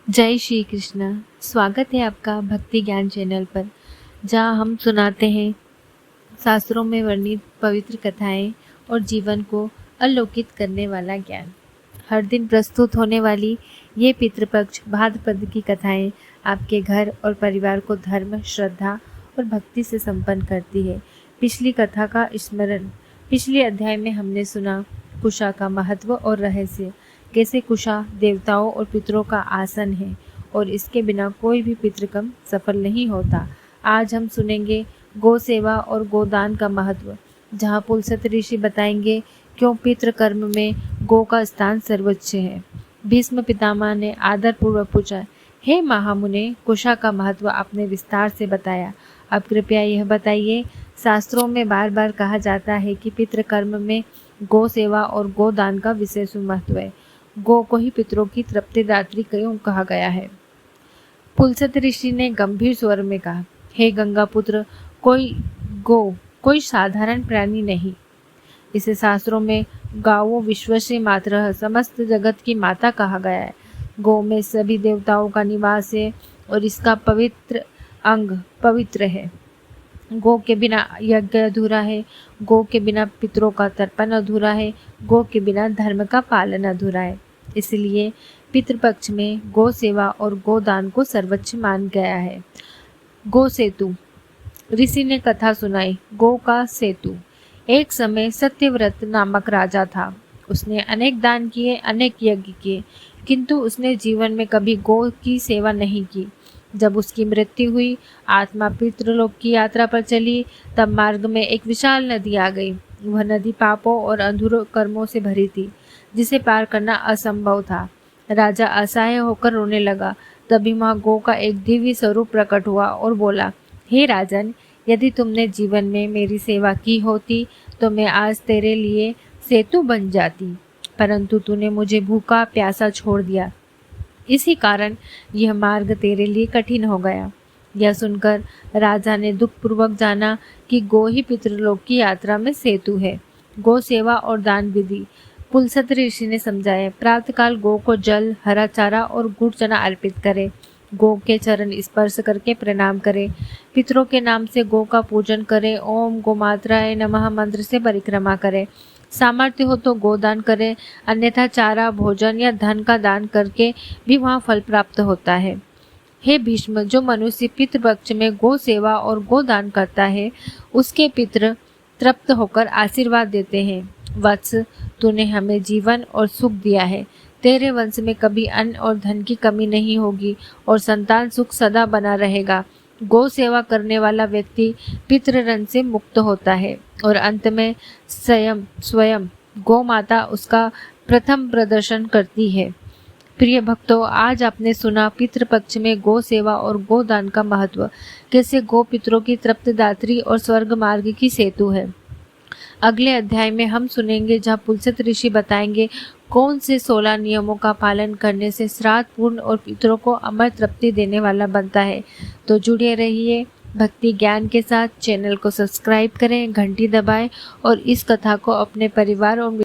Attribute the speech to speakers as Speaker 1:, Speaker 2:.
Speaker 1: जय श्री कृष्ण। स्वागत है आपका भक्ति ज्ञान चैनल पर, जहां हम सुनाते हैं शास्त्रों में वर्णित पवित्र कथाएं और जीवन को अलौकित करने वाला ज्ञान। हर दिन प्रस्तुत होने वाली ये पितृपक्ष भाद्रपद की कथाएं आपके घर और परिवार को धर्म, श्रद्धा और भक्ति से संपन्न करती है। पिछली कथा का स्मरण। पिछले अध्याय में हमने सुना कुशा का महत्व और रहस्य, कैसे कुशा देवताओं और पितरों का आसन है और इसके बिना कोई भी पितृकर्म सफल नहीं होता। आज हम सुनेंगे गौ सेवा और गोदान का महत्व, जहाँ पुलस्त्य ऋषि बताएंगे क्यों पितृकर्म में गौ का स्थान सर्वोच्च है। भीष्म पितामह ने आदर पूर्वक पूछा, हे महामुने, कुशा का महत्व आपने विस्तार से बताया, अब कृपया यह बताइए, शास्त्रों में बार बार कहा जाता है कि पितृकर्म में गौ सेवा और गोदान का विशेष महत्व है। गौ को ही पितरों की तृप्तिदात्री क्यों कहा गया है? पुलस्त्य ऋषि ने गंभीर स्वर में कहा, हे गंगा पुत्र, गौ कोई साधारण प्राणी नहीं। इसे शास्त्रों में गावो विश्वस्य मातरः, समस्त जगत की माता कहा गया है। गौ में सभी देवताओं का निवास है और इसका पवित्र अंग पवित्र है। गौ के बिना यज्ञ अधूरा है, गौ के बिना पितरों का तर्पण अधूरा है, गौ के बिना धर्म का पालन अधूरा है। इसलिए पितृपक्ष में गौ सेवा और गोदान को सर्वोच्च मान गया है। गौ सेतु। ऋषि ने कथा सुनाई, गौ का सेतु। एक समय सत्यव्रत नामक राजा था। उसने अनेक दान किए, अनेक यज्ञ किए, किंतु उसने जीवन में कभी गौ की सेवा नहीं की। जब उसकी मृत्यु हुई, आत्मा पितृलोक की यात्रा पर चली, तब मार्ग में एक विशाल नदी आ गई। वह नदी पापों और अधूरे कर्मों से भरी थी, जिसे पार करना असंभव था। राजा असहाय होकर रोने लगा। तभी वहाँ गौ का एक दिव्य स्वरूप प्रकट हुआ और बोला, हे राजन, यदि तुमने जीवन में मेरी सेवा की होती तो मैं आज तेरे लिए सेतु बन जाती, परंतु तूने मुझे भूखा प्यासा छोड़ दिया, इसी कारण यह मार्ग तेरे लिए कठिन हो गया। यह सुनकर राजा ने दुखपूर्वक जाना कि गौ ही पितृलोक की यात्रा में सेतु है। गौ सेवा और दान विधि। पुलस्त्य ऋषि ने समझाया, प्रातःकाल गौ को जल, हरा चारा और गुड़ चना अर्पित करे। गौ के चरण स्पर्श करके प्रणाम करे। पितरों के नाम से गौ का पूजन करे। ओम गोमात्राय नमः मंत्र से परिक्रमा करे। सामर्थ्य हो तो गोदान करे, अन्यथा चारा, भोजन या धन का दान करके भी वहाँ फल प्राप्त होता है। हे भीष्म, जो मनुष्य पितृपक्ष में गौ सेवा और गोदान करता है, उसके पितृ तृप्त होकर आशीर्वाद देते हैं। वत्स, तूने हमें जीवन और सुख दिया है। तेरे वंश में कभी अन्न और धन की कमी नहीं होगी और संतान सुख सदा बना रहेगा। गौ सेवा करने वाला व्यक्ति पितृऋण से मुक्त होता है और अंत में स्वयं गौ माता उसका प्रथम प्रदर्शन करती है। प्रिय भक्तों, आज आपने सुना पितृपक्ष में गौ सेवा और गोदान का महत्व, कैसे गौ पितरों की तृप्तिदात्री और स्वर्ग मार्ग की सेतु है। अगले अध्याय में हम सुनेंगे, जहाँ पुलस्त्य ऋषि बताएंगे कौन से 16 नियमों का पालन करने से श्राद्ध पूर्ण और पितरों को अमर तृप्ति देने वाला बनता है। तो जुड़े रहिए भक्ति ज्ञान के साथ। चैनल को सब्सक्राइब करें, घंटी दबाएं और इस कथा को अपने परिवार और